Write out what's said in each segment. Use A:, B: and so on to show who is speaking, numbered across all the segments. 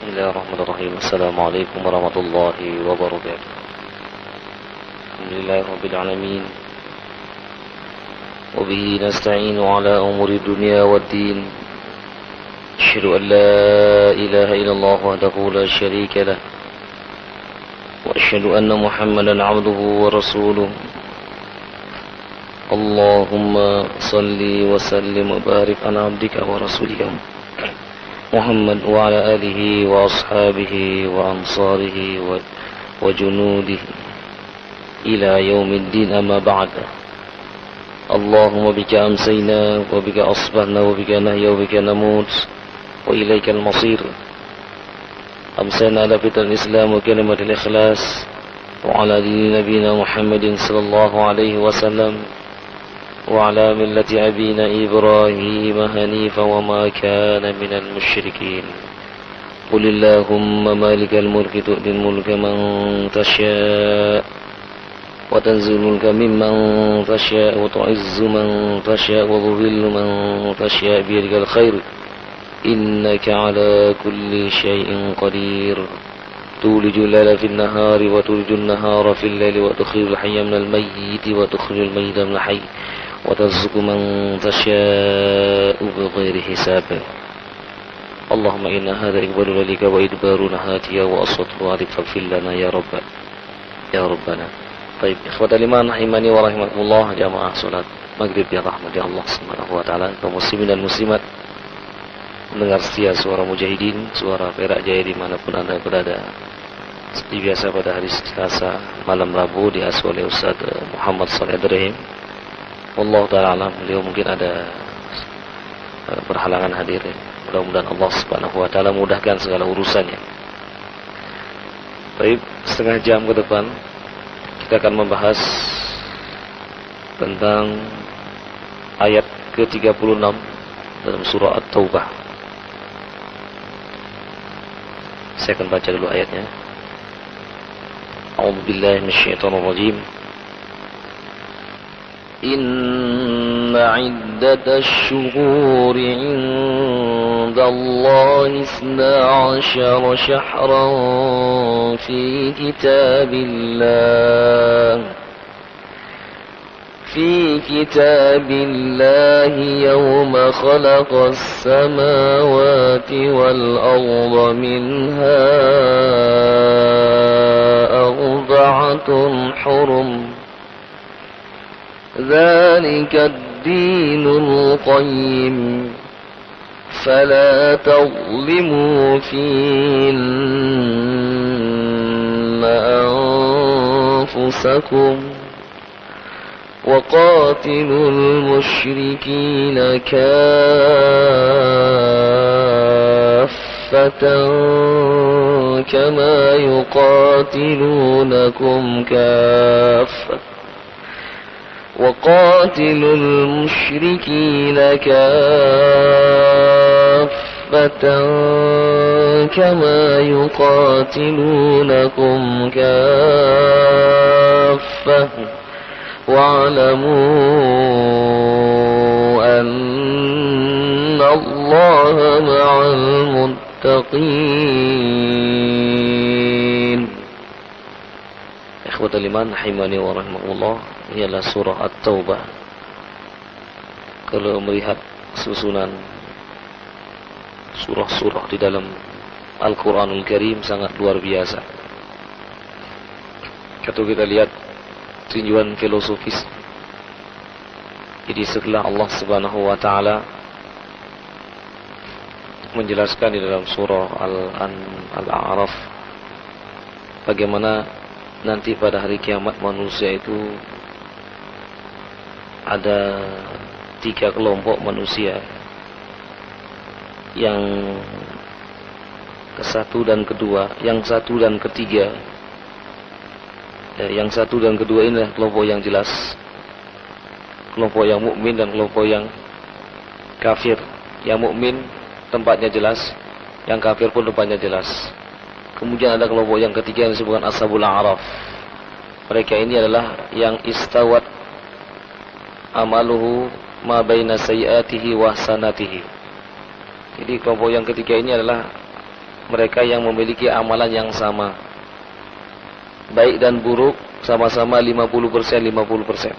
A: Bismillahirrahmanirrahim. Assalamualaikum warahmatullahi wabarakatuh. Alhamdulillahi rabbil alamin. Wa bihi nasta'inu ala umuri dunya waddin. Asyhadu an la ilaha illallah wahdahu la syarika lah. Wa asyhadu anna Muhammadan 'abduhu wa rasuluh. Allahumma salli wa sallim wa barik ala 'abdika wa rasulika Muhammad wa ala alihi wa ashabihi wa ansarihi wa junudihi ila yaumiddin amma ba'da. Allahumma bika amsayna wa bika asbahna wa bika nahya wa bika namut wa ilaikal masir. Amsayna ala fitril islam wa kalimatil ikhlas wa ala dini nabiyina Muhammadin sallallahu alaihi wasallam وعلى ملة أبينا إبراهيم حنيفا وما كان من المشركين. قل اللهم مالك الملك تؤتي الملك من تشاء وتنزل الملك ممن تشاء وتعز من تشاء وتذل من تشاء بيدك الخير إنك على كل شيء قدير. تولج الليل في النهار وتولج النهار في الليل وتخرج الحي من الميت وتخرج الميت من الحي وترزق من تشاء بغير حساب. اللهم إن هذا إقبال لك وإدبار نهاتيا وأصوات عليك فاغفر لنا يا ربنا. طيب إخوة الإيمان rahimani wa rahimakumullah, jamaah salat maghrib yang rahmati Allah subhanahu wa ta'ala, kaum muslimin dan muslimat, mendengar setia suara mujahidin, suara Perak Jaya dimanapun anda berada. Seperti biasa pada hari Selasa malam Rabu diasuh oleh Ustaz Muhammad Shalih Ibrahim. Allah Ta'ala alam, beliau mungkin ada berhalangan hadir. Mudah-mudahan Allah Subhanahu wa Ta'ala mudahkan segala urusannya. Baik, setengah jam ke depan kita akan membahas tentang ayat ke-36 dalam surah At-Taubah. Saya akan baca dulu ayatnya. A'udzubillahi minasyaitonir rajim. إن عدة الشهور عند الله 12 شهرا في كتاب الله يوم خلق السماوات والأرض منها 4 حرم ذلك الدين القيم فلا تظلموا فيهن أنفسكم وقاتلوا المشركين كافة كما يقاتلونكم كافة وقاتلوا المشركين كافة كما يقاتلونكم كافة واعلموا أن الله مع المتقين. Ikhwatul iman rahimani wa rahimakumullah, ialah surah At-Taubah. Kalau melihat susunan surah-surah di dalam Al-Quranul Karim sangat luar biasa. Kalau kita lihat tinjauan filosofis, jadi setelah Allah Subhanahu wa Ta'ala menjelaskan di dalam surah Al-A'raf bagaimana nanti pada hari kiamat manusia itu ada 3 kelompok manusia. Yang ke-1 dan kedua, yang 1 dan ketiga. Yang 1 dan kedua ini adalah kelompok yang jelas, kelompok yang mukmin dan kelompok yang kafir. Yang mukmin tempatnya jelas, yang kafir pun tempatnya jelas. Kemudian ada kelompok yang ketiga yang disebutkan Ashabul A'raf. Mereka ini adalah yang istawat amaluhu ma baina sayyiatihi wa hasanatihi. Jadi kelompok yang ketiga ini adalah mereka yang memiliki amalan yang sama. Baik dan buruk sama-sama 50%, 50%.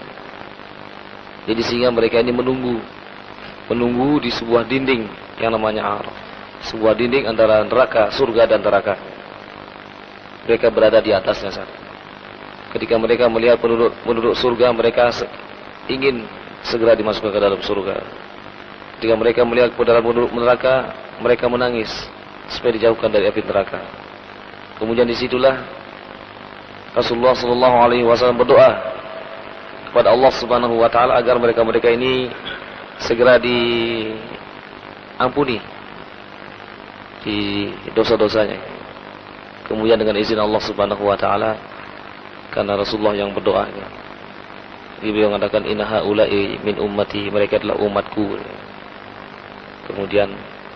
A: Jadi sehingga mereka ini menunggu di sebuah dinding yang namanya Araf. Sebuah dinding antara neraka, surga dan neraka. Mereka berada di atasnya saat. Ketika mereka melihat penduduk surga, mereka ingin segera dimasukkan ke dalam surga. Ketika mereka melihat penduduk neraka, mereka menangis supaya dijauhkan dari api neraka. Kemudian disitulah Rasulullah sallallahu alaihi wasallam berdoa kepada Allah Subhanahu wa taala agar mereka ini segera diampuni di dosa-dosanya. Kemudian dengan izin Allah Subhanahu wa taala, karena Rasulullah yang berdoa, beliau mengatakan inna haula'i min ummati, mereka adalah umatku. Kemudian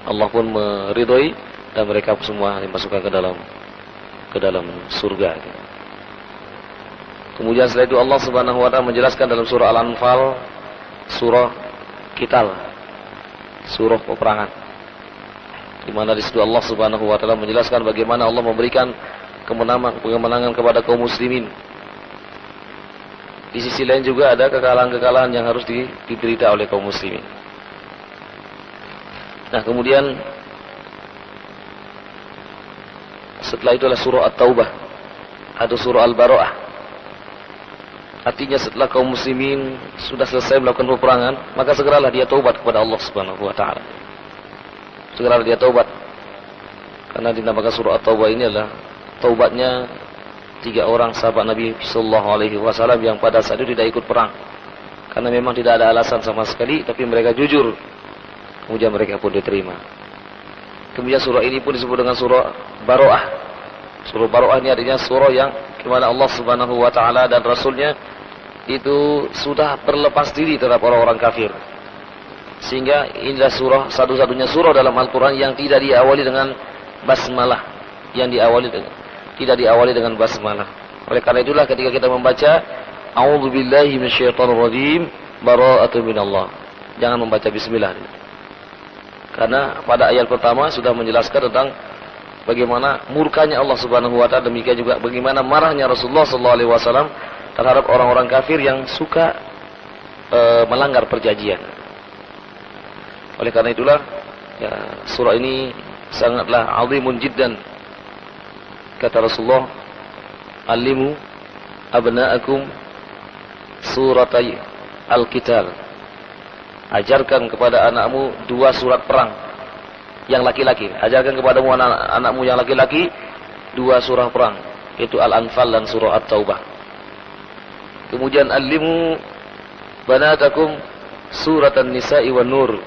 A: Allah pun meridhoi dan mereka semua dimasukkan ke dalam surga. Kemudian setelah itu Allah Subhanahu wa taala menjelaskan dalam surah Al-Anfal, surah Qital, surah peperangan. Di mana di situ Allah Subhanahu wa taala menjelaskan bagaimana Allah memberikan kemenangan kepada kaum muslimin. Di sisi lain juga ada kekalahan-kekalahan yang harus diderita oleh kaum muslimin. Nah, kemudian setelah itu adalah surah At-Taubah atau surah Al-Bara'ah. Artinya setelah kaum muslimin sudah selesai melakukan peperangan, maka segeralah dia taubat kepada Allah Subhanahu wa taala. Segeralah dia taubat. Karena dinamakan surah At-Taubah ini adalah taubatnya 3 orang sahabat Nabi sallallahu alaihi wasallam yang pada saat itu tidak ikut perang. Karena memang tidak ada alasan sama sekali, tapi mereka jujur. Kemudian mereka pun diterima. Kemudian surah ini pun disebut dengan surah Bara'ah. Surah Bara'ah ini artinya surah yang dimana Allah Subhanahu wa taala dan Rasulnya itu sudah berlepas diri terhadap orang-orang kafir. Sehingga inilah surah satu-satunya surah dalam Al-Quran yang tidak diawali dengan basmalah, tidak diawali dengan basmalah. Oleh karena itulah ketika kita membaca a'udzubillahi minasyaitonirrajim bara'atun minallah, jangan membaca bismillah. Karena pada ayat pertama sudah menjelaskan tentang bagaimana murkanya Allah Subhanahu wa taala, demikian juga bagaimana marahnya Rasulullah sallallahu alaihi wasallam terhadap orang-orang kafir yang suka melanggar perjanjian. Oleh karena itulah ya, surah ini sangatlah azimun jiddan. Kata Rasulullah, "Allimu abna'akum suratai al-qital." Ajarkan kepada anakmu 2 surat perang yang laki-laki. Ajarkan kepadamu anakmu yang laki-laki 2 surah perang, yaitu Al-Anfal dan surah At-Taubah. Kemudian allimu banatakum surat An-Nisa'i wan Nur.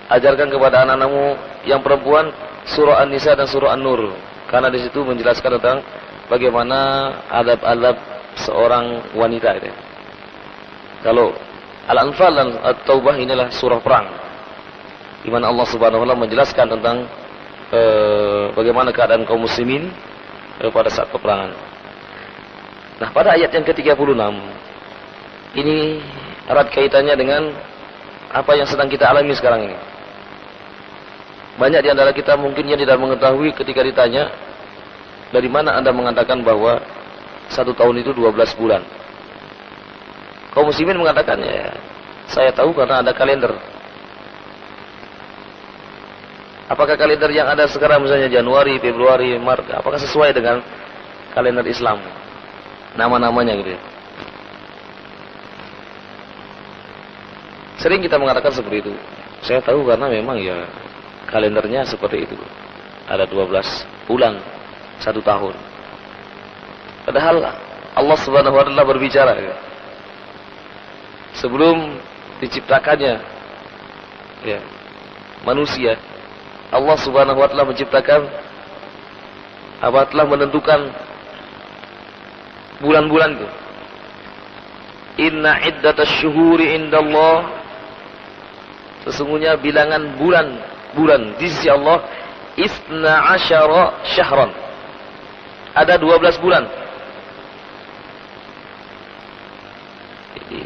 A: Ajarkan kepada anak-anakmu yang perempuan surah An-Nisa dan surah An-Nur. Karena di situ menjelaskan tentang bagaimana adab-adab seorang wanita itu. Kalau Al-Anfal dan At-Taubah inilah surah perang, di mana Allah Subhanahu wa taala menjelaskan tentang bagaimana keadaan kaum muslimin pada saat peperangan. Nah, pada ayat yang ke-36 ini erat kaitannya dengan apa yang sedang kita alami sekarang ini. Banyak di antara kita mungkin yang tidak mengetahui ketika ditanya, dari mana Anda mengatakan bahwa 1 tahun itu 12 bulan? Kaum muslimin mengatakan, ya, saya tahu karena ada kalender. Apakah kalender yang ada sekarang misalnya Januari, Februari, Maret, apakah sesuai dengan kalender Islam? Nama-namanya gitu ya. Sering kita mengatakan seperti itu. Saya tahu karena memang ya kalendernya seperti itu. Ada 12 bulan 1 tahun. Padahal Allah Subhanahu wa taala berbicara ya, sebelum diciptakannya ya manusia, Allah Subhanahu wa taala menciptakan telah menentukan bulan-bulan itu. Inna iddatasy syuhuri indallah, sesungguhnya bilangan bulan di sisi Allah isna asyara syahran, ada 12 bulan.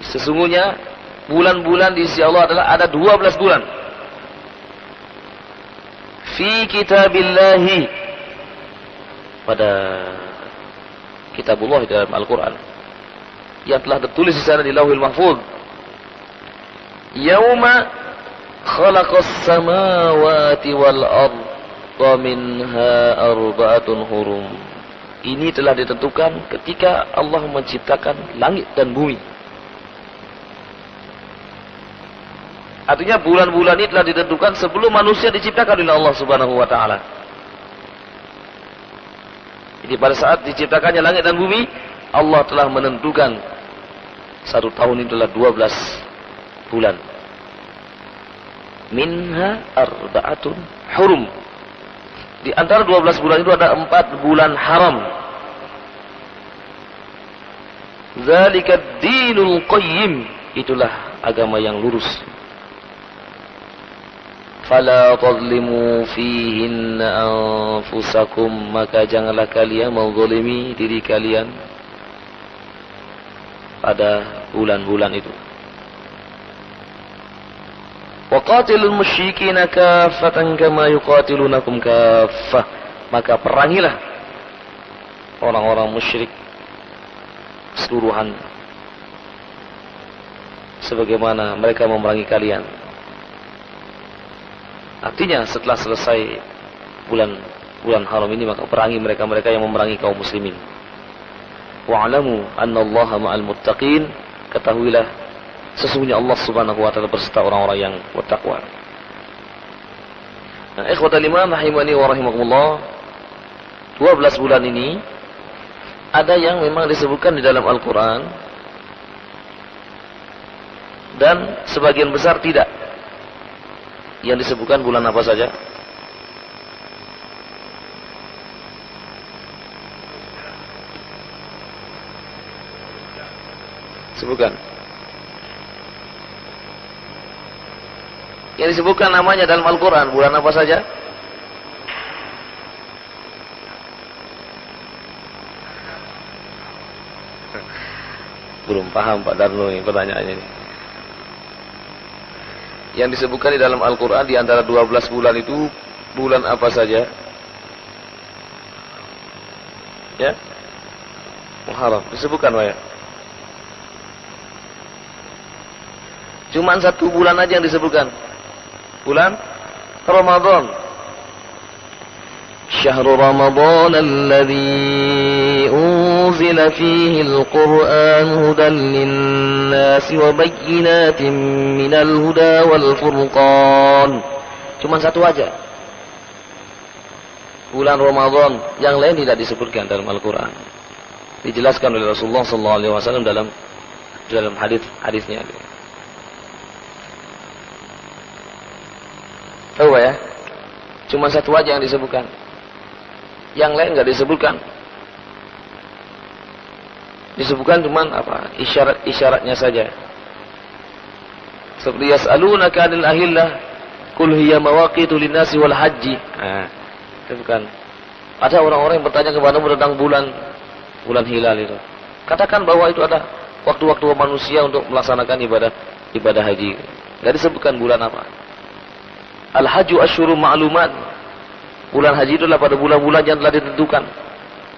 A: Sesungguhnya bulan-bulan di sisi Allah adalah ada 12 bulan. Fi kitabillahi, pada kitabullah dalam Al-Quran yang telah tertulis di sana di Lauhul Mahfuz. Yauma khalaqas samawati wal arda minha arba'atun hurum. Ini telah ditentukan ketika Allah menciptakan langit dan bumi. Artinya bulan-bulan ini telah ditentukan sebelum manusia diciptakan oleh Allah Subhanahu wa taala. Jadi pada saat diciptakannya langit dan bumi, Allah telah menentukan satu tahun itu adalah 12 bulan. Minha arba'atun hurum. Di antara 12 bulan itu ada 4 bulan haram. Zalikad dinul qayyim. Itulah agama yang lurus. Fala tadlimu fihinna anfusakum. Maka janganlah kalian menzalimi diri kalian pada bulan-bulan itu. Waqatilul musyrikina kaffatan kama yuqatilunakum kaffah. Maka perangilah orang-orang musyrik keseluruhan sebagaimana mereka memerangi kalian. Artinya setelah selesai bulan haram ini, maka perangi mereka-mereka yang memerangi kaum muslimin. Wa'lamu annallaha ma'al muttaqin. Ketahuilah sesungguhnya Allah Subhanahu wa taala berserta orang-orang yang bertakwa. Nah, ikhwatal iman rahimani wa rahimakumullah, 12 bulan ini ada yang memang disebutkan di dalam Al-Qur'an dan sebagian besar tidak. Yang disebutkan bulan apa saja? Sebutkan. Yang disebutkan namanya dalam Al-Quran bulan apa saja? Belum paham Pak Darno ini pertanyaannya ini. Yang disebutkan di dalam Al-Quran di antara 12 bulan itu bulan apa saja? Ya? Muharram. Disebutkan Pak ya? Cuman 1 bulan aja yang disebutkan. Bulan Ramadan. Syahrul Ramadan alladzi unzila fihi al-Qur'an hudan lin-nasi wa bayyinatin minal huda wal furqan. Cuma 1 aja. Bulan Ramadan, yang lain tidak disebutkan dalam Al-Qur'an. Dijelaskan oleh Rasulullah sallallahu alaihi wasallam dalam hadis-hadisnya. Tahu ya? Cuma 1 aja yang disebutkan. Yang lain enggak disebutkan. Disebutkan cuman apa? Isyarat-isyaratnya saja. Seperti yas'alunaka 'anil ahillah qul hiya mawaqitu lin-nasi wal haji. Nah, itu bukan. Ada orang-orang yang bertanya kepadamu tentang bulan hilal itu. Katakan bahwa itu ada waktu-waktu manusia untuk melaksanakan ibadah haji. Enggak disebutkan bulan apa. Al-Hajju asyhurun ma'lumat. Bulan haji itu adalah pada bulan-bulan yang telah ditentukan,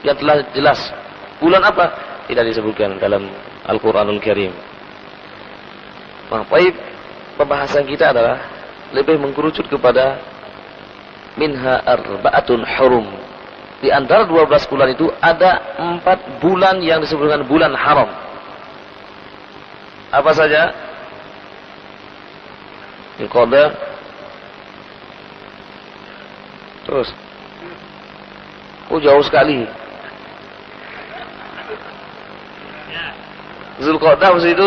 A: yang telah jelas. Bulan apa? Tidak disebutkan dalam Al-Qur'anul Karim. Nah, baik, pembahasan kita adalah lebih mengkerucut kepada minha arba'atun hurum. Di antara 12 bulan itu ada 4 bulan yang disebutkan bulan haram. Apa saja? Dzulqa'dah. Terus. Oh, jauh sekali. Dzulqa'dah itu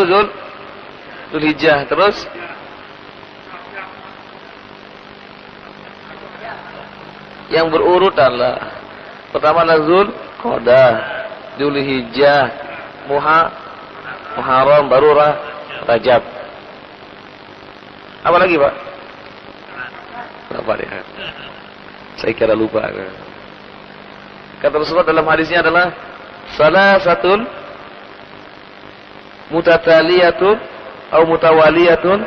A: Dzulhijjah. Terus yang berurutan lah. Pertama adalah Dzulqa'dah, Dzulhijjah, Muharram, baru Rajab. Apa lagi, Pak? Apa dia? Saya kira lupa. Kata Rasulullah dalam hadisnya adalah salasatun mutataliyatun atau mutawaliyatun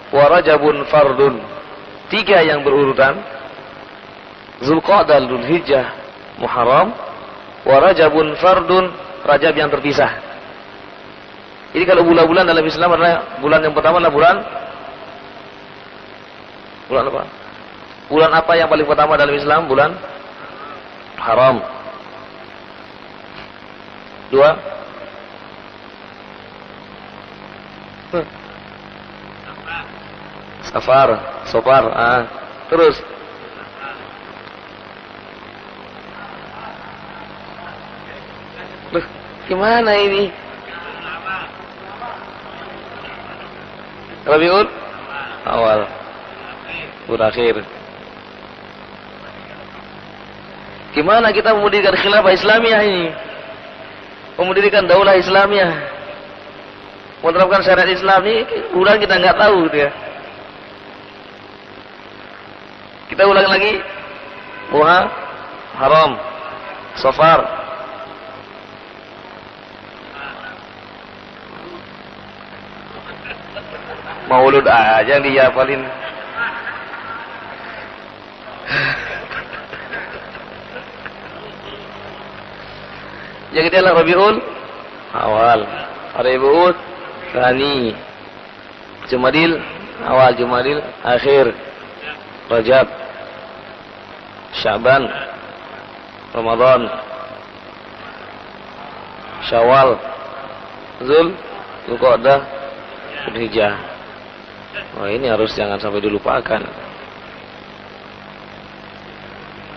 A: wa rajabun fardun. 3 yang berurutan. Dzulqa'dah, Dzulhijjah, Muharram, wa Rajabun fardun, Rajab yang terpisah. Jadi kalau bulan-bulan dalam Islam adalah bulan yang pertama adalah bulan apa? Bulan apa yang paling pertama dalam Islam? Bulan Haram. Dua. Safar. Terus. Loh, gimana ini? Rabiul Awal. Berakhir. Gimana kita memudirikan khilafah Islamiyah ini? Memudirikan daulah Islamiyah, menerapkan syariat Islam ini, ulang kita nggak tahu gitu ya. Kita ulang lagi. Haram, Safar, Maulud aja yang dihafalin. Yang kita adalah Rabiul Awal, Rabiul Tsani, Jumadil Awal, Jumadil Akhir, Rajab, Sya'ban, Ramadan, Syawal, Zulqa'dah, Dzulhijjah. Wah, ini harus jangan sampai dilupakan.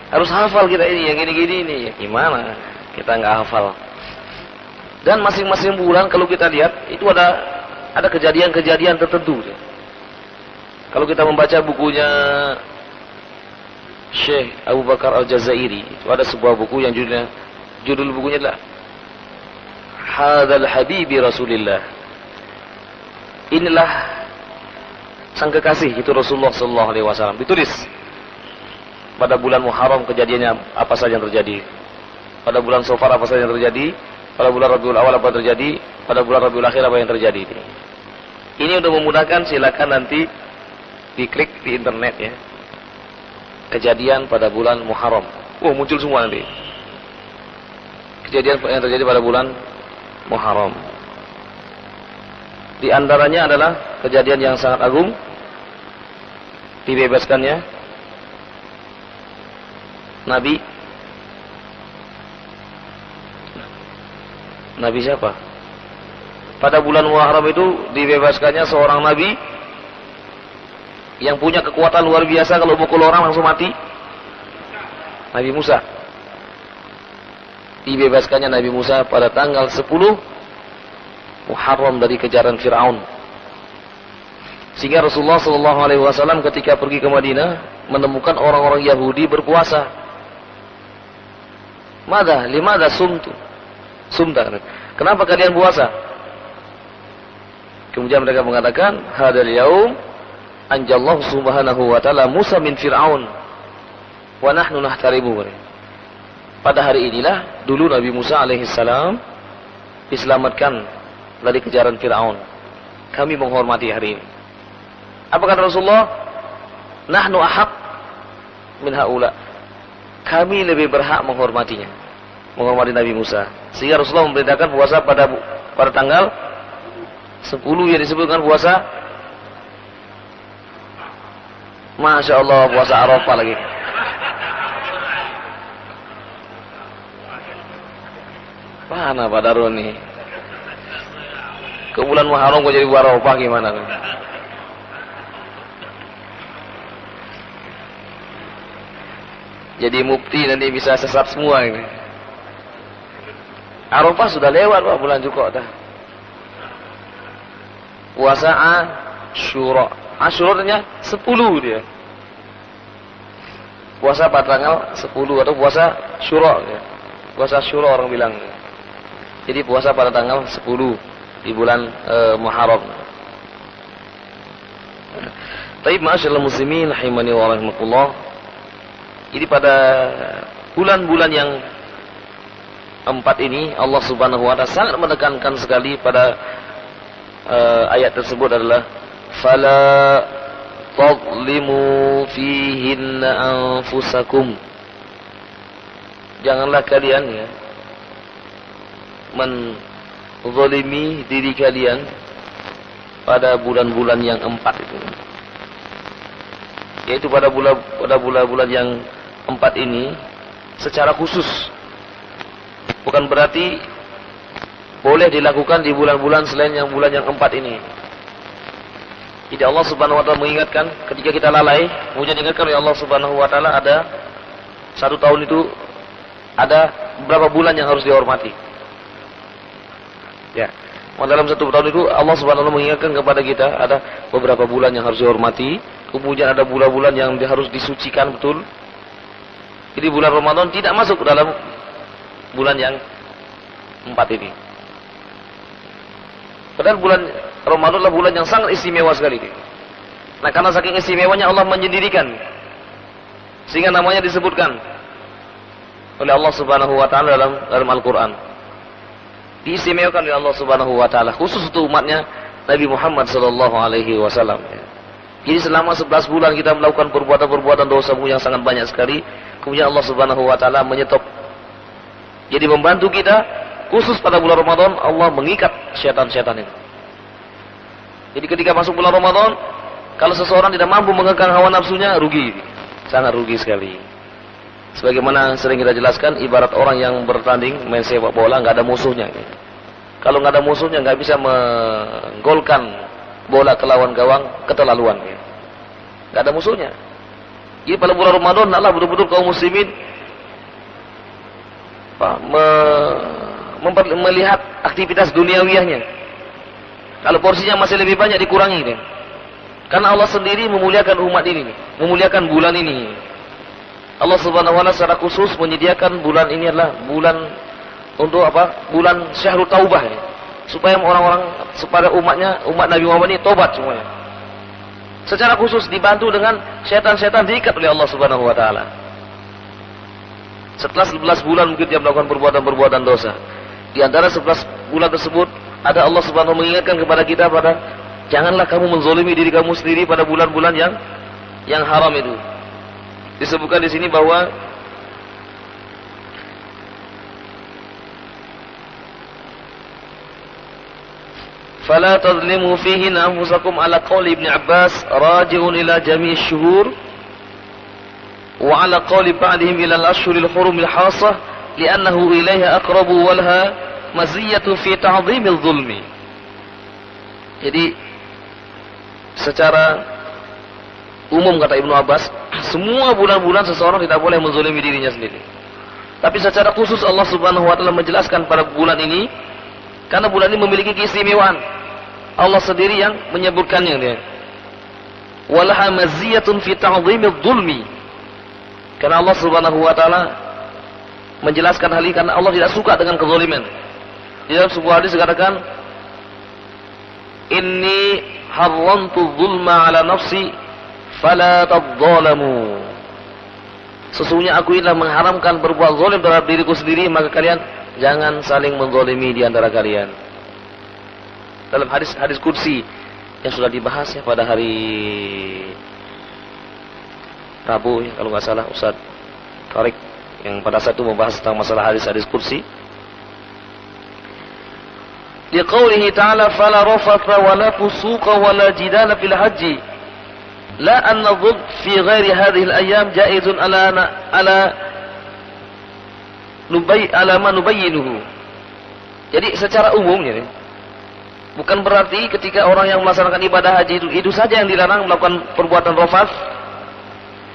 A: Harus hafal kita ini, yang gini-gini ini. Ya, gimana? Kita nggak hafal. Dan masing-masing bulan kalau kita lihat itu ada kejadian-kejadian tertentu. Kalau kita membaca bukunya Syekh Abu Bakar Al-Jazairi, itu ada sebuah buku yang judul bukunya adalah Hadzal Habibi Rasulillah. Inilah sang kekasih, itu Rasulullah sallallahu alaihi wasallam. Ditulis pada bulan Muharram kejadiannya apa saja yang terjadi. Pada bulan Safar apa saja yang terjadi, pada bulan Rabiul Awal apa yang terjadi, pada bulan Rabiul Akhir apa yang terjadi. Ini untuk memudahkan, silakan nanti diklik di internet ya. Kejadian pada bulan Muharram. Muncul semua nanti. Kejadian yang terjadi pada bulan Muharram. Di antaranya adalah kejadian yang sangat agung, dibebaskannya Nabi siapa? Pada bulan Muharram itu dibebaskannya seorang Nabi yang punya kekuatan luar biasa, kalau mukul orang langsung mati. Nabi Musa. Dibebaskannya Nabi Musa pada tanggal 10 Muharram dari kejaran Fir'aun. Sehingga Rasulullah SAW ketika pergi ke Madinah menemukan orang-orang Yahudi berpuasa. Limada sumta. Kenapa kalian puasa? Kemudian mereka mengatakan, hadzal yaum anjallahu subhanahu wa ta'ala Musa min Fir'aun wa nahnu nahtarimu. Pada hari inilah dulu Nabi Musa alaihissalam diselamatkan dari kejaran Fir'aun. Kami menghormati hari ini. Apa kata Rasulullah? Nahnu ahaq min haula. Kami lebih berhak menghormatinya, menghormati Nabi Musa. Sehingga Rasulullah memerintahkan puasa pada tanggal 10 yang disebutkan puasa. Masya Allah, puasa Arafah lagi. Mana Pak Darun nih? Ke bulan Muharram kok jadi Arafah gimana? Jadi mufti nanti bisa sesat semua ini. Arafah sudah lewat Pak, bulan Dzulqa'dah dah. Puasa Asyura. Asyura ternyata 10 dia. Puasa pada tanggal 10 atau puasa Syura ya. Puasa Syura orang bilang. Jadi puasa pada tanggal 10 di bulan Muharram. Taib ma'asyiral muslimin rahimani wa rahimakumullah. Jadi pada bulan-bulan yang 4 ini Allah Subhanahu wa taala sangat menekankan sekali pada ayat tersebut adalah fala tadlimu fihinna anfusakum. janganlah kalian ya menzalimi diri kalian pada bulan-bulan yang 4 itu. Yaitu pada bulan-bulan yang 4 ini secara khusus. Bukan berarti boleh dilakukan di bulan-bulan selain yang bulan yang 4 ini. Jadi Allah Subhanahu wa taala mengingatkan ketika kita lalai, kemudian diingatkan oleh Allah Subhanahu wa taala ada 1 tahun itu ada beberapa bulan yang harus dihormati. Ya. Dalam 1 tahun itu Allah Subhanahu wa taala mengingatkan kepada kita ada beberapa bulan yang harus dihormati, kemudian ada bulan-bulan yang harus disucikan betul. Jadi bulan Ramadan tidak masuk dalam bulan yang 4 ini. Padahal bulan Ramadan adalah bulan yang sangat istimewa sekali. Nah, karena saking istimewanya Allah menyendirikan sehingga namanya disebutkan oleh Allah Subhanahu wa taala dalam Al-Qur'an. Diistimewakan oleh Allah Subhanahu wa taala khusus untuk umatnya Nabi Muhammad sallallahu alaihi wasallam. Jadi selama 11 bulan kita melakukan perbuatan-perbuatan dosa yang sangat banyak sekali, kemudian Allah Subhanahu wa taala menyetop. Jadi membantu kita khusus pada bulan Ramadan Allah mengikat syaitan-syaitan itu. Jadi ketika masuk bulan Ramadan, kalau seseorang tidak mampu mengekang hawa nafsunya, rugi. Sangat rugi sekali. Sebagaimana sering kita jelaskan, ibarat orang yang bertanding main sepak bola nggak ada musuhnya. Kalau nggak ada musuhnya nggak bisa menggolkan bola ke lawan gawang, keterlaluan. Nggak ada musuhnya. Jadi pada bulan Ramadan Allah betul-betul kaum muslimin melihat aktivitas duniawiyahnya. Kalau porsinya masih lebih banyak dikurangi deh. Karena Allah sendiri memuliakan umat ini, memuliakan bulan ini. Allah Subhanahu wa taala secara khusus menyediakan bulan ini adalah bulan untuk apa? Bulan Syahrul Taubah ya. Supaya orang-orang, supaya umat Nabi Muhammad ini tobat semuanya. Secara khusus dibantu dengan syaitan-syaitan diikat oleh Allah Subhanahu wa taala. Setelah 11 bulan mungkin dia melakukan perbuatan-perbuatan dosa. Di antara 11 bulan tersebut ada Allah Subhanahu wa taala mengingatkan kepada kita pada janganlah kamu menzalimi diri kamu sendiri pada bulan-bulan yang haram itu. Disebutkan di sini bahwa fala tadlimu fihi anfusakum ala qauli Ibnu Abbas raji'un ila jami'i syuhur wa ala qauli ba'dihim ila al-ashhuril hurumil hasah li'annahu ilaiha aqrabu walha maziyatu fi ta'dhimil zulmi. Jadi secara umum kata Ibnu Abbas, semua bulan-bulan seseorang tidak boleh menzalimi dirinya sendiri. Tapi secara khusus Allah Subhanahu wa taala menjelaskan pada bulan ini karena bulan ini memiliki keistimewaan. Allah sendiri yang menyebutkannya dia. Walaha maziyatun fi ta'dhimil zulmi. Karena Allah Subhanahu wa taala menjelaskan hal ini karena Allah tidak suka dengan kezaliman. Di dalam sebuah hadis dikatakan, "Inni harramtu dzulma 'ala nafsi fala tadzalamu." Sesungguhnya aku telah mengharamkan berbuat zalim terhadap diriku sendiri, maka kalian jangan saling menzalimi di antara kalian. Dalam hadis kursi yang sudah dibahas ya pada hari Rabu ya, kalau nggak salah Ustaz Tarik yang pada saat itu membahas tentang masalah hadis kursi. Di qaulihi ta'ala fala rafatha wala fusuqa wala jidala fil haji la an nadhub fi ghairi hadhihi al-ayyam jaizun ala ma nubayyinuhu. Jadi secara umumnya bukan berarti ketika orang yang melaksanakan ibadah haji itu saja yang dilarang melakukan perbuatan rafath.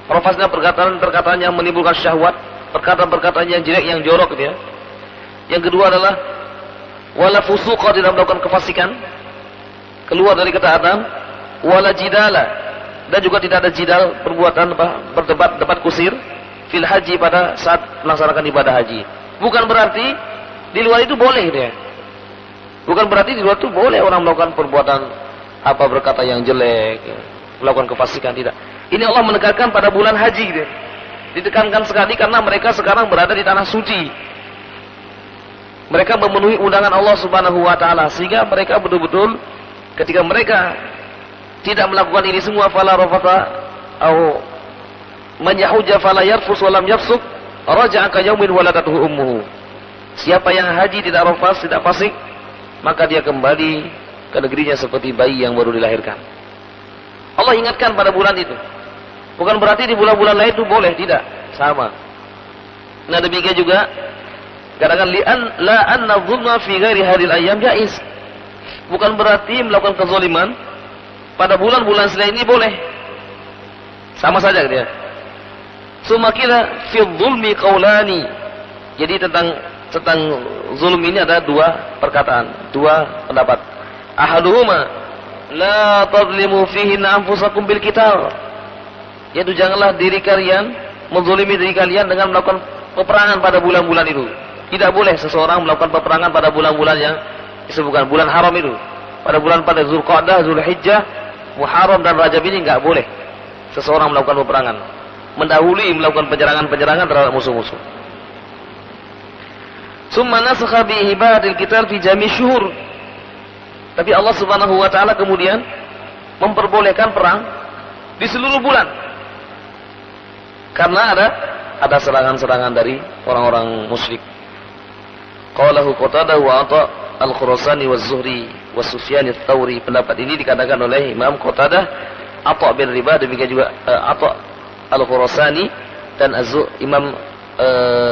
A: Rafathnya perkataan yang menimbulkan syahwat, perkataan yang jelek, yang jorok gitu ya. Yang kedua adalah wala fusuqa, tidak melakukan kefasikan, keluar dari ketaatan, wala jidala, dan juga tidak ada jidal, perbuatan debat kusir fil haji pada saat melaksanakan ibadah haji. Bukan berarti di luar itu boleh gitu ya. Bukan berarti di luar itu boleh orang melakukan perbuatan berkata yang jelek, melakukan kefasikan, tidak. Ini Allah menekankan pada bulan haji gitu. Ditekankan sekali karena mereka sekarang berada di tanah suci. Mereka memenuhi undangan Allah Subhanahu wa taala sehingga mereka betul-betul ketika mereka tidak melakukan ini semua fala rafatha au man yahujja fala yarfus wa lam yafsuk
B: raja'a ka yaumin waladatuhu ummuhu. Siapa yang haji tidak rafas, tidak fasik, maka dia kembali ke negerinya seperti bayi yang baru dilahirkan. Allah ingatkan pada bulan itu. Bukan berarti di bulan-bulan lain itu boleh, tidak, sama. Nah demikian juga katakan la anna dhulma fi ghairi hadhil ayyam jaiz. Bukan berarti melakukan kezaliman pada bulan-bulan selain ini boleh. Sama saja dia. Sumakila fi dhulmi qaulani. Jadi tentang zulm ini ada dua perkataan, dua pendapat. Ahaduhuma la tadlimu fihi anfusakum bil qital. Yaitu janganlah diri kalian menzalimi diri kalian dengan melakukan peperangan pada bulan-bulan itu. Tidak boleh seseorang melakukan peperangan pada bulan-bulan yang disebutkan bulan haram itu. Pada Zulqa'dah, Zulhijjah, Muharram dan Rajab ini enggak boleh seseorang melakukan peperangan, mendahului melakukan penyerangan-penyerangan terhadap musuh-musuh. Summa nasakha bi ibadil qital fi jami' syuhur. Tapi Allah Subhanahu wa taala kemudian memperbolehkan perang di seluruh bulan. Karena ada serangan-serangan dari orang-orang musyrik. Qalahu Qatadah wa Atha al-Khurasani wa Az-Zuhri wa Sufyan ats-Tsauri. Pendapat ini dikatakan oleh Imam Qatadah, Atha bin Ribah, demikian juga Atha al-Khurasani dan Imam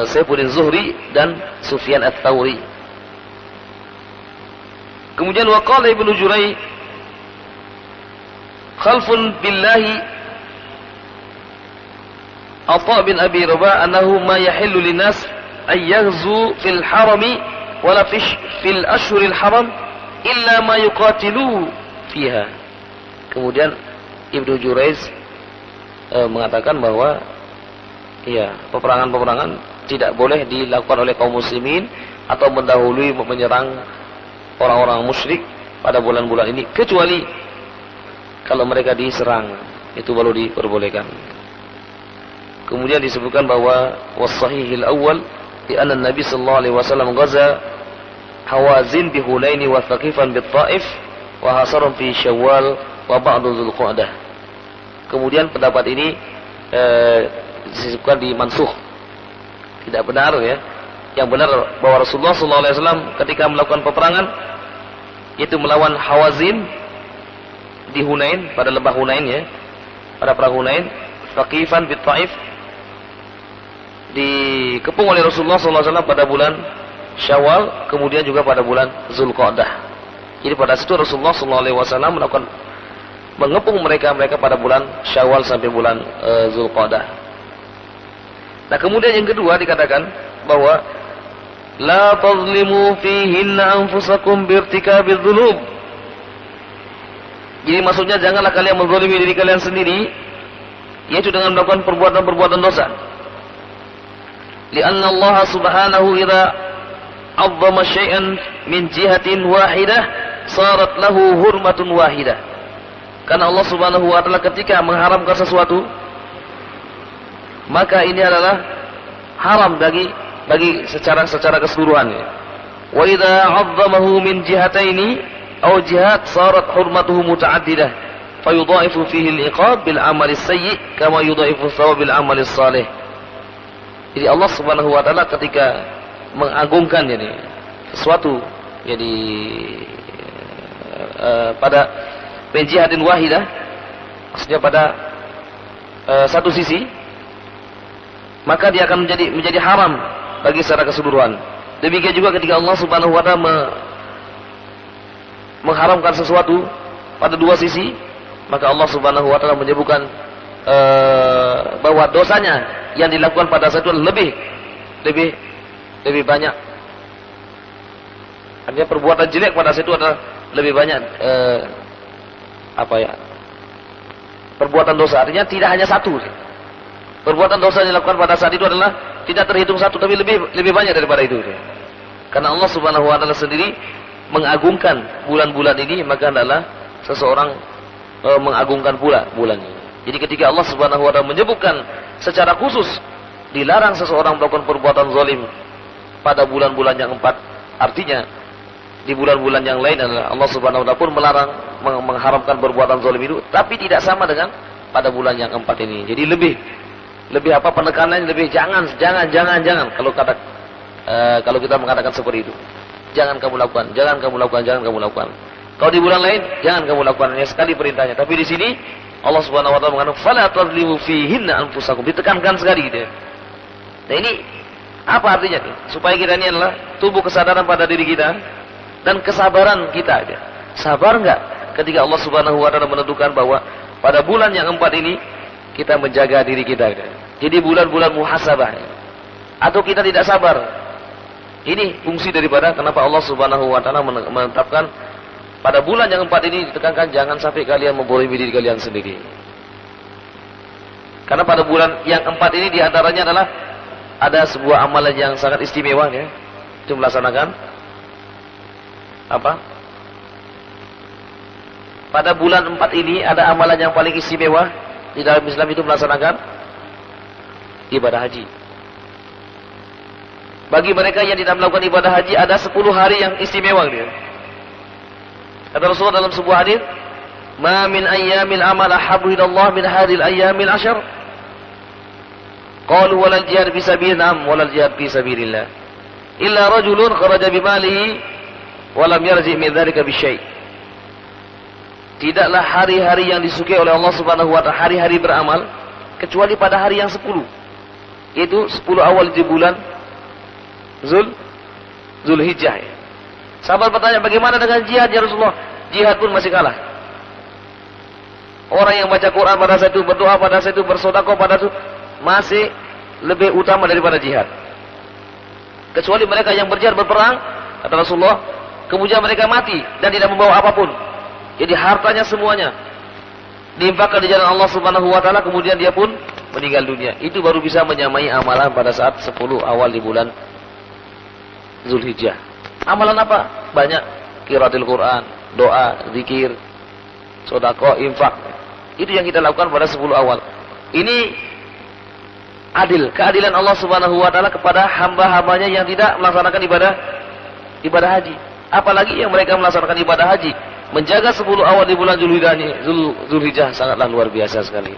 B: Saifuddin Zuhri dan Sufyan ats-Tsauri. Kemudian waqala Ibnu Jurai khalfun billahi Atha bin Abi Rabah annahu ma yahillu linnas ay yaghzu fil harami wala fil ashhuril haram illa ma yuqatilu fiha. Kemudian Ibnu Jurayz mengatakan bahwa ya, peperangan-peperangan tidak boleh dilakukan oleh kaum muslimin atau mendahului menyerang orang-orang musyrik pada bulan-bulan ini, kecuali kalau mereka diserang, itu baru diperbolehkan. Kemudian disebutkan bahwa was-sahihil awwal di anna Nabi sallallahu alaihi wasallam ghaza Hawazin bi Hunain wa Thaqifan bi Taif wa hasaran fi Syawal wa ba'd Dzulqa'dah. Kemudian pendapat ini disebutkan dimansukh. Tidak benar ya. Yang benar bahwa Rasulullah sallallahu alaihi wasallam ketika melakukan peperangan itu melawan Hawazin di Hunain, pada lembah Hunain ya. Pada perang Hunain, Thaqifan bi Taif dikepung oleh Rasulullah sallallahu alaihi wasallam pada bulan Syawal, kemudian juga pada bulan Dzulqa'dah. Jadi pada situ Rasulullah sallallahu alaihi wasallam melakukan mengepung mereka pada bulan Syawal sampai bulan Dzulqa'dah. Nah, kemudian yang kedua dikatakan bahwa la tazlimu fihinna anfusakum birtikabiz dzunub. Jadi maksudnya janganlah kalian menzalimi diri kalian sendiri, yaitu dengan melakukan perbuatan-perbuatan dosa. Lianna Allah Subhanahu idza 'azzama syai'an min jihatin wahidah sarat lahu hurmatun wahidah. Karena Allah Subhanahu wa taala ketika mengharamkan sesuatu, maka ini adalah haram bagi secara keseluruhan. Wa idza 'azzamahu min jihataini aw jihad sarat hurmatuhu muta'addidah fayudha'ifu fihi al-iqab bil 'amali as-sayyi' kama yudha'ifu thawab bil 'amali as-salih. Jadi Allah Subhanahu wa taala ketika mengagungkan jadi sesuatu jadi pada penjihadin wahidah, maksudnya pada satu sisi, maka dia akan menjadi haram bagi secara keseluruhan. Demikian juga ketika Allah Subhanahu wa taala mengharamkan sesuatu pada dua sisi, maka Allah Subhanahu wa taala menyebutkan bahwa dosanya yang dilakukan pada satu lebih banyak. Artinya perbuatan jelek pada situ adalah lebih banyak perbuatan dosa. Artinya tidak hanya satu. Perbuatan dosa yang dilakukan pada saat itu adalah tidak terhitung satu, tapi lebih banyak daripada itu. Karena Allah Subhanahu wa taala sendiri mengagungkan bulan-bulan ini, maka adalah seseorang mengagungkan pula bulan ini. Jadi ketika Allah Subhanahu wa taala menyebutkan secara khusus dilarang seseorang melakukan perbuatan zalim pada bulan-bulan yang 4, artinya di bulan-bulan yang lain adalah Allah Subhanahu wa taala pun melarang, mengharamkan perbuatan zalim itu, tapi tidak sama dengan pada bulan yang 4 ini. Jadi Lebih apa penekanannya, lebih jangan. Kalau kita mengatakan seperti itu, jangan kamu lakukan. Kalau di bulan lain, jangan kamu lakukan. Hanya sekali perintahnya. Tapi di sini Allah Subhanahu wa taala mengatakan fala tadlimu fihinna anfusakum. Ditekankan sekali gitu ya. Nah ini apa artinya nih? Supaya kita ini adalah tumbuh kesadaran pada diri kita dan kesabaran kita. Gitu. Sabar enggak ketika Allah Subhanahu wa taala menentukan bahwa pada bulan yang 4 ini kita menjaga diri kita. Gitu. Jadi bulan-bulan muhasabah. Atau kita tidak sabar. Ini fungsi daripada kenapa Allah Subhanahu wa taala menetapkan pada bulan yang 4 ini ditekankan jangan sampai kalian membolimi diri kalian sendiri. Karena pada bulan yang 4 ini diantaranya adalah ada sebuah amalan yang sangat istimewa ya. Itu melaksanakan apa? Pada bulan 4 ini ada amalan yang paling istimewa di dalam Islam, itu melaksanakan ibadah haji. Bagi mereka yang tidak melakukan ibadah haji ada 10 hari yang istimewa dia. Kata Rasulullah dalam sebuah hadis, "Ma min ayyamil amal ahabbu ila Allah min hadhil ayyamil ashar." Qalu walal jihad fi sabilillah walal jihad fi sabilillah. Illa rajulun kharaja bimalihi wa lam yarji' min dzalika bi syai'. Tidaklah hari-hari yang disukai oleh Allah Subhanahu wa taala hari-hari beramal kecuali pada hari yang 10. Yaitu 10 awal di bulan Zulhijjah. Sahabat bertanya, bagaimana dengan jihad ya Rasulullah? Jihad pun masih kalah. Orang yang baca Quran pada saat itu, berdoa pada saat itu, bersedekah pada saat itu masih lebih utama daripada jihad. Kecuali mereka yang berjihad berperang, kata Rasulullah, kemudian mereka mati dan tidak membawa apapun. Jadi hartanya semuanya diinfakkan di jalan Allah Subhanahu wa taala, kemudian dia pun meninggal dunia. Itu baru bisa menyamai amalan pada saat 10 awal di bulan Zulhijjah. Amalan apa? Banyak. Qiraatul Quran, doa, zikir, sedekah, infak. Itu yang kita lakukan pada 10 awal. Ini adil, keadilan Allah Subhanahu wa taala kepada hamba-hambanya yang tidak melaksanakan ibadah haji. Apalagi yang mereka melaksanakan ibadah haji, menjaga 10 awal di bulan Zulhijjah sangatlah luar biasa sekali.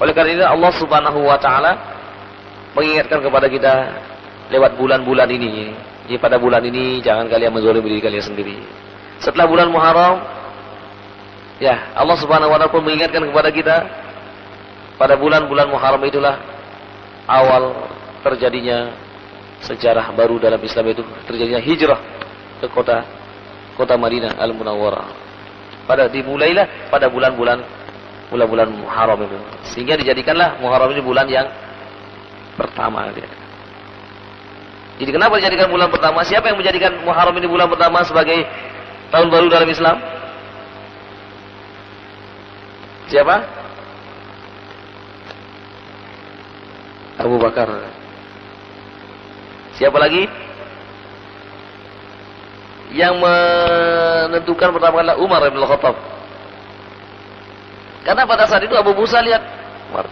B: Oleh karena itu Allah Subhanahu wa taala mengingatkan kepada kita lewat bulan-bulan ini. Jadi pada bulan ini jangan kalian menzalimi diri kalian sendiri. Setelah bulan Muharram, ya Allah Subhanahu wa taala pun mengingatkan kepada kita pada bulan-bulan Muharram itulah awal terjadinya sejarah baru dalam Islam, itu terjadinya hijrah ke kota Madinah Al-Munawwarah. Dimulailah pada bulan-bulan Muharram itu. Sehingga dijadikanlah Muharram ini bulan yang pertama dia. Jadi kenapa dijadikan bulan pertama? Siapa yang menjadikan Muharram ini bulan pertama sebagai tahun baru dalam Islam? Siapa? Abu Bakar. Siapa lagi? Yang menentukan pertama adalah Umar bin Khattab. Karena pada saat itu Abu Musa lihat, Umar,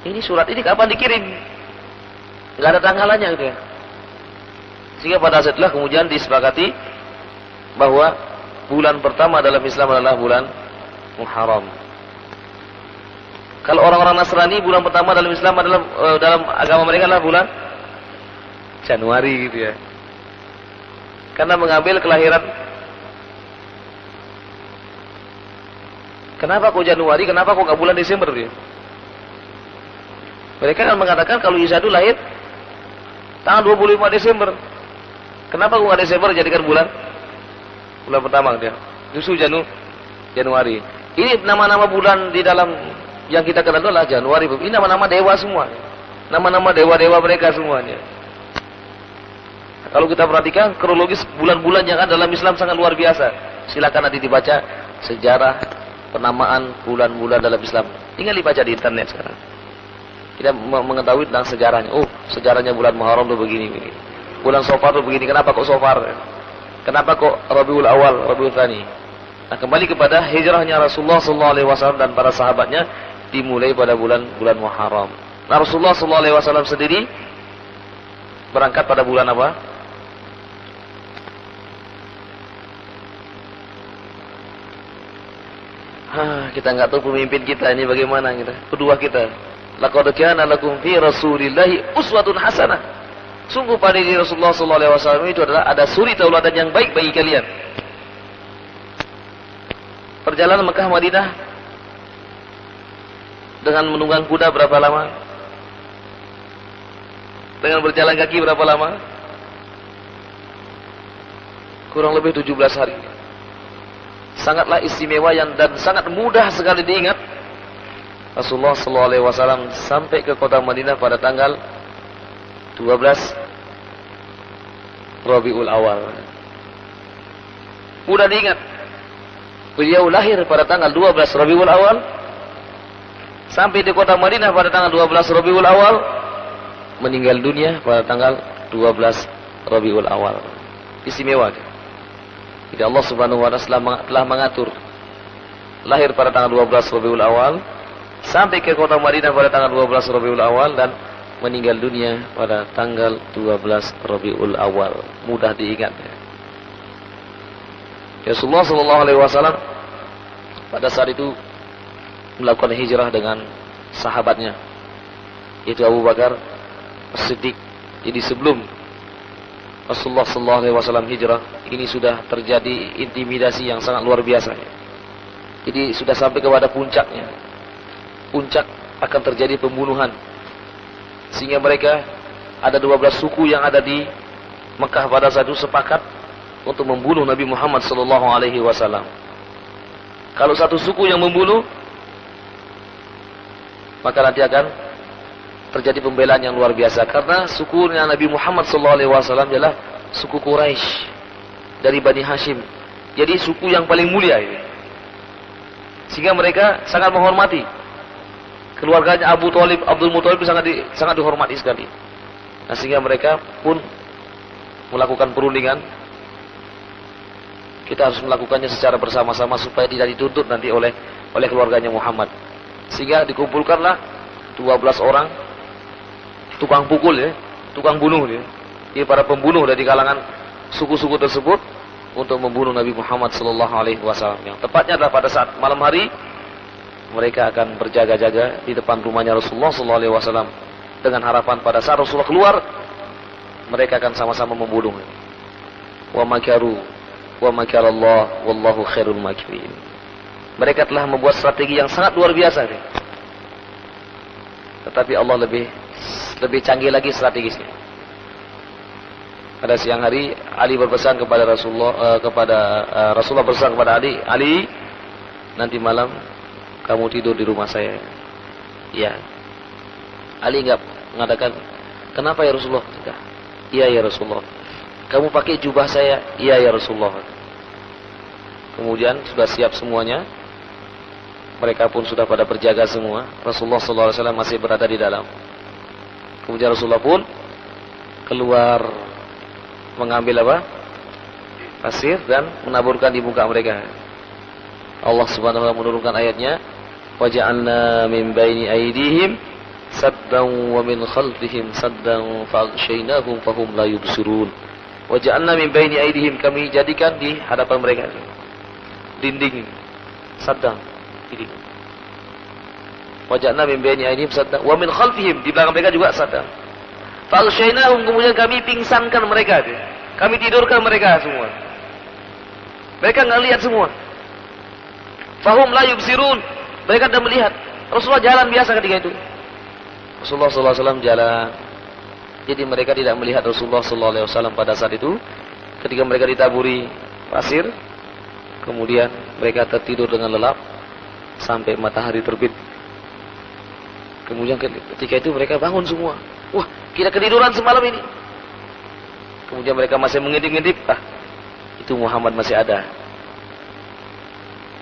B: ini surat ini kapan dikirim? Enggak ada tanggalannya gitu ya. Sehingga pada saat itulah kemudian disepakati bahwa bulan pertama dalam Islam adalah bulan Muharram. Kalau orang-orang Nasrani, bulan pertama dalam Islam adalah dalam agama mereka adalah bulan Januari gitu ya. Karena mengambil kelahiran. Kenapa kok Januari? Kenapa kok nggak bulan Desember dia? Mereka kan mengatakan kalau Isa itu lahir tanggal 25 Desember. Kenapa kok nggak Desember jadikan bulan pertama dia? Justru Januari. Ini nama-nama bulan di dalam yang kita kenal adalah Januari. Ini nama-nama dewa semua. Nama-nama dewa-dewa mereka semuanya. Kalau kita perhatikan kronologis bulan-bulan yang ada dalam Islam sangat luar biasa. Silakan nanti dibaca sejarah penamaan bulan-bulan dalam Islam. Tinggal dibaca di internet sekarang. Kita mengetahui tentang sejarahnya. Oh, sejarahnya bulan Muharram itu begini. Bulan Safar itu begini. Kenapa kok Safar? Kenapa kok Rabiul Awal, Rabiul Tsani? Nah, kembali kepada hijrahnya Rasulullah SAW dan para sahabatnya dimulai pada bulan Muharram. Nah, Rasulullah SAW sendiri berangkat pada bulan apa? Kita nggak tahu pemimpin kita ini bagaimana kita. Kedua kita Laqad kana lakum fi Rasulillahi uswatun hasanah. Sungguh pada diri Rasulullah sallallahu alaihi wasallam itu adalah ada suri tauladan yang baik bagi kalian. Perjalanan Mekah Madinah dengan menunggang kuda berapa lama? Dengan berjalan kaki berapa lama? Kurang lebih 17 hari. Sangatlah istimewa dan sangat mudah sekali diingat. Rasulullah sallallahu alaihi wasallam sampai ke kota Madinah pada tanggal 12 Rabiul Awal. Mudah diingat. Beliau lahir pada tanggal 12 Rabiul Awal, sampai di kota Madinah pada tanggal 12 Rabiul Awal, meninggal dunia pada tanggal 12 Rabiul Awal. Istimewa. Jadi Allah Subhanahu wa taala telah mengatur lahir pada tanggal 12 Rabiul Awal, sampai ke kota Madinah pada tanggal 12 Rabiul Awal, dan meninggal dunia pada tanggal 12 Rabiul Awal. Mudah diingat. Rasulullah sallallahu alaihi wasallam pada saat itu melakukan hijrah dengan sahabatnya, yaitu Abu Bakar As-Siddiq. Jadi sebelum Rasulullah sallallahu alaihi wasallam hijrah, ini sudah terjadi intimidasi yang sangat luar biasa. Jadi sudah sampai kepada puncaknya. Puncak akan terjadi pembunuhan. Sehingga mereka ada 12 suku yang ada di Mekah pada saat itu sepakat untuk membunuh Nabi Muhammad sallallahu alaihi wasallam. Kalau satu suku yang membunuh, maka nanti akan terjadi pembelaan yang luar biasa, karena sukunya Nabi Muhammad sallallahu alaihi wasallam adalah suku Quraisy dari Bani Hashim. Jadi suku yang paling mulia ini. Sehingga mereka sangat menghormati keluarganya Abu Thalib, Abdul Muthalib sangat dihormati sekali. Nah, sehingga mereka pun melakukan perundingan. Kita harus melakukannya secara bersama-sama supaya tidak dituntut nanti oleh keluarganya Muhammad. Sehingga dikumpulkanlah 12 orang tukang pukul ya, tukang bunuh ya. Ini para pembunuh dari kalangan suku-suku tersebut untuk membunuh Nabi Muhammad sallallahu alaihi wasallam. Yang tepatnya adalah pada saat malam hari mereka akan berjaga-jaga di depan rumahnya Rasulullah sallallahu alaihi wasallam dengan harapan pada saat Rasulullah keluar mereka akan sama-sama membunuh. Wa makaru wa makarallah wallahu khairul makirin. Mereka telah membuat strategi yang sangat luar biasa nih. Tetapi Allah lebih canggih lagi strategisnya. Pada siang hari Ali berpesan kepada Rasulullah Rasulullah berpesan kepada Ali, nanti malam kamu tidur di rumah saya. Ya. Ali enggak mengatakan, "Kenapa ya Rasulullah?" "Iya ya Rasulullah." "Kamu pakai jubah saya?" "Iya ya Rasulullah." Kemudian sudah siap semuanya. Mereka pun sudah pada berjaga semua. Rasulullah SAW masih berada di dalam. Kemudian Rasulullah pun keluar mengambil apa? Pasir dan menaburkan di muka mereka. Allah Subhanahu wa taala menurunkan ayatnya, "Waja'alna min baini aydihim saddan wa min khalfihim saddan fa'aghshaynahum fahum la yubsirun." Waja'alna min baini aydihim, kami jadikan di hadapan mereka dinding saddan. Ini. Waja'alna min baini aydihim saddan wa min khalfihim, di belakang mereka juga saddan. Fa'aghshaynahum, kemudian kami pingsankan mereka. Kami tidurkan mereka semua. Mereka enggak lihat semua. Fahum la yubsirun, mereka tidak melihat. Rasulullah jalan biasa ketika itu. Rasulullah SAW jalan. Jadi mereka tidak melihat Rasulullah SAW pada saat itu. Ketika mereka ditaburi pasir, kemudian mereka tertidur dengan lelap sampai matahari terbit. Kemudian ketika itu mereka bangun semua. Wah, kita ketiduran semalam ini. Kemudian mereka masih mengintip-ngintip. Itu Muhammad masih ada.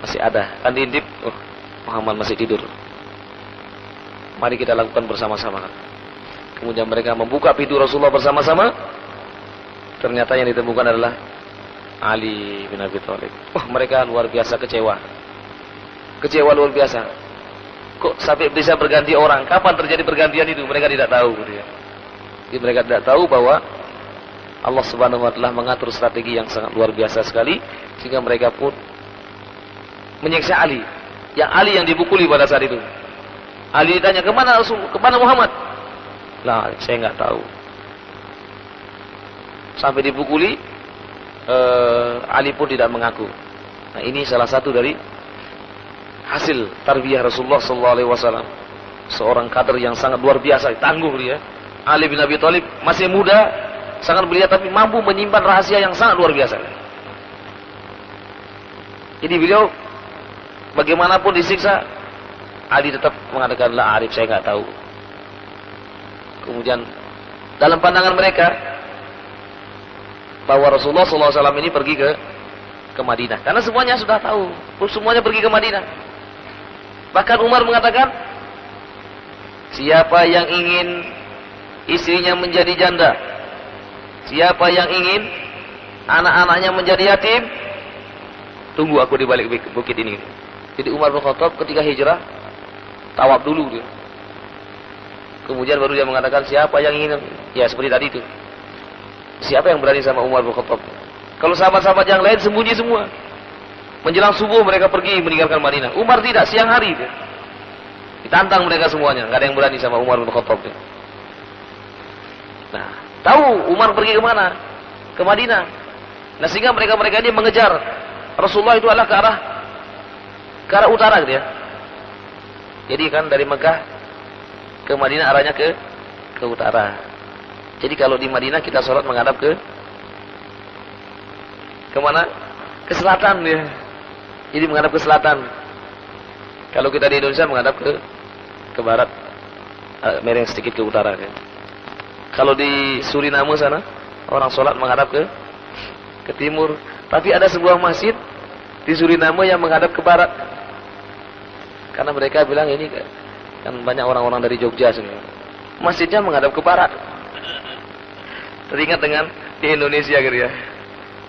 B: Masih ada. Kan diintip, Muhammad masih tidur. Mari kita lakukan bersama-sama. Kemudian mereka membuka pintu Rasulullah bersama-sama. Ternyata yang ditemukan adalah Ali bin Abi Thalib. Mereka luar biasa kecewa. Kecewa luar biasa. Kok sampai bisa berganti orang? Kapan terjadi pergantian itu? Mereka tidak tahu. Jadi mereka tidak tahu bahwa Allah Subhanahu wa taala mengatur strategi yang sangat luar biasa sekali, sehingga mereka pun menyiksa Ali. Yang Ali yang dipukuli pada saat itu. Ali ditanya, kemana Rasul? Kemana Muhammad?
A: Lah, saya nggak tahu.
B: Sampai dipukuli, Ali pun tidak mengaku. Nah, ini salah satu dari hasil tarbiyah Rasulullah SAW. Seorang kader yang sangat luar biasa, tangguh dia. Ali bin Abi Thalib masih muda, sangat belia, tapi mampu menyimpan rahasia yang sangat luar biasa. Jadi beliau bagaimanapun disiksa, Ali tetap mengatakan, la arif, saya nggak tahu. Kemudian dalam pandangan mereka bahwa Rasulullah SAW ini pergi ke Madinah, karena semuanya sudah tahu, semuanya pergi ke Madinah. Bahkan Umar mengatakan, siapa yang ingin istrinya menjadi janda, siapa yang ingin anak-anaknya menjadi yatim, tunggu aku di balik bukit ini. Jadi Umar bin Khattab ketika hijrah, tawaf dulu dia. Kemudian baru dia mengatakan, siapa yang ingin, ya seperti tadi itu. Siapa yang berani sama Umar bin Khattab? Kalau sahabat-sahabat yang lain sembunyi semua. Menjelang subuh mereka pergi meninggalkan Madinah. Umar tidak, siang hari dia. Ditantang mereka semuanya, nggak ada yang berani sama Umar bin Khattab dia. Nah, tahu Umar pergi kemana? Ke Madinah. Nah, sehingga mereka ini mengejar Rasulullah itu adalah ke arah utara gitu ya. Jadi kan dari Mekah ke Madinah arahnya ke utara. Jadi kalau di Madinah kita sholat menghadap ke mana? Ke selatan ya. Jadi menghadap ke selatan. Kalau kita di Indonesia menghadap ke barat, mereng sedikit ke utara kan. Kalau di Suriname sana orang sholat menghadap ke timur. Tapi ada sebuah masjid di Suriname yang menghadap ke barat. Karena mereka bilang ini kan banyak orang-orang dari Jogja semua. Masjidnya menghadap ke barat. Teringat dengan di Indonesia gitu ya.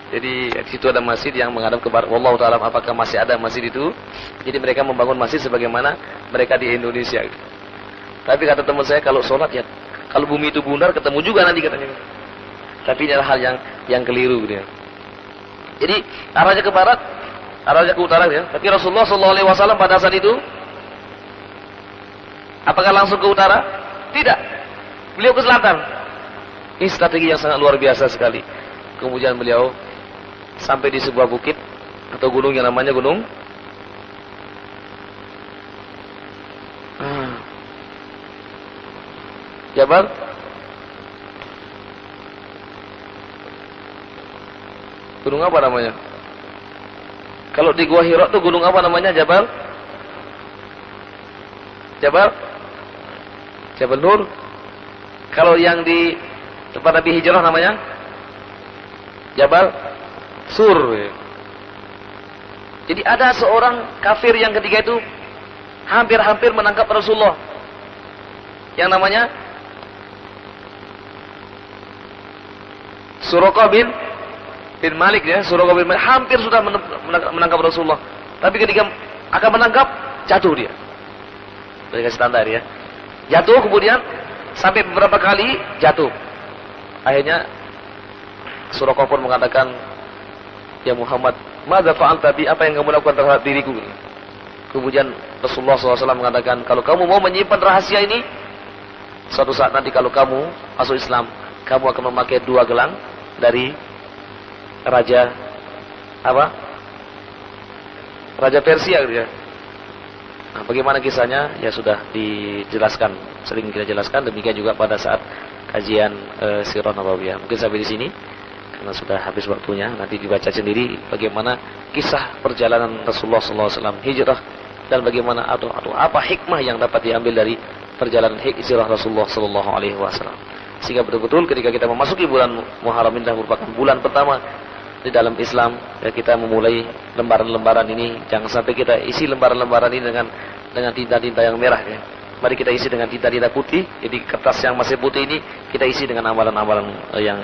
B: Jadi di situ ada masjid yang menghadap ke barat. Wallahu ta'ala apakah masih ada masjid itu. Jadi mereka membangun masjid sebagaimana mereka di Indonesia gitu. Tapi kata teman saya, kalau sholat ya, kalau bumi itu bundar ketemu juga nanti katanya. Tapi ini adalah hal yang keliru gitu ya. Jadi arahnya ke barat, arahnya ke utara ya. Tapi Rasulullah SAW pada saat itu apakah langsung ke utara? Tidak. Beliau ke selatan. Ini strategi yang sangat luar biasa sekali. Kemudian beliau sampai di sebuah bukit atau gunung yang namanya gunung Jabal gunung apa namanya? Kalau di Gua Hira tuh gunung apa namanya? Jabal Nur. Kalau yang di tempat Nabi hijrah namanya Jabal Sur. Jadi ada seorang kafir yang ketiga itu hampir-hampir menangkap Rasulullah, yang namanya Suraqah bin Malik ya. Suraqah bin Malik hampir sudah menangkap Rasulullah, tapi ketika akan menangkap jatuh dia. Mereka standar ya. Jatuh, kemudian sampai beberapa kali jatuh. Akhirnya Suraqah pun mengatakan, ya Muhammad, madza fa'alta bi, apa yang kamu lakukan terhadap diriku? Kemudian Rasulullah SAW mengatakan, kalau kamu mau menyimpan rahasia ini, suatu saat nanti kalau kamu masuk Islam, kamu akan memakai 2 gelang dari raja Raja Persia gitu ya. Nah, bagaimana kisahnya? Ya sudah dijelaskan, sering kita jelaskan. Demikian juga pada saat kajian Sirah Nabawiyah. Mungkin sampai di sini karena sudah habis waktunya. Nanti dibaca sendiri bagaimana kisah perjalanan Rasulullah SAW hijrah, dan bagaimana atau apa hikmah yang dapat diambil dari perjalanan hijrah Rasulullah SAW. Sehingga betul-betul ketika kita memasuki bulan Muharram ini merupakan bulan pertama di dalam Islam, ya, kita memulai lembaran-lembaran ini. Jangan sampai kita isi lembaran-lembaran ini dengan tinta-tinta yang merah ya. Mari kita isi dengan tinta-tinta putih. Jadi kertas yang masih putih ini kita isi dengan amalan-amalan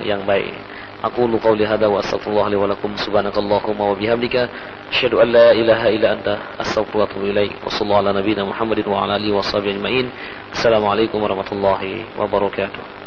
B: yang baik. Aqulu qawli hadza wa astaghfirullah li wa lakum subhanakallahumma wa bihamdika asyhadu an la ilaha illa anta astaghfiruka wa atubu ilaik. Wa sallallahu ala nabiyyina Muhammadin wa ala alihi washabihi ajmain. Assalamualaikum warahmatullahi wabarakatuh.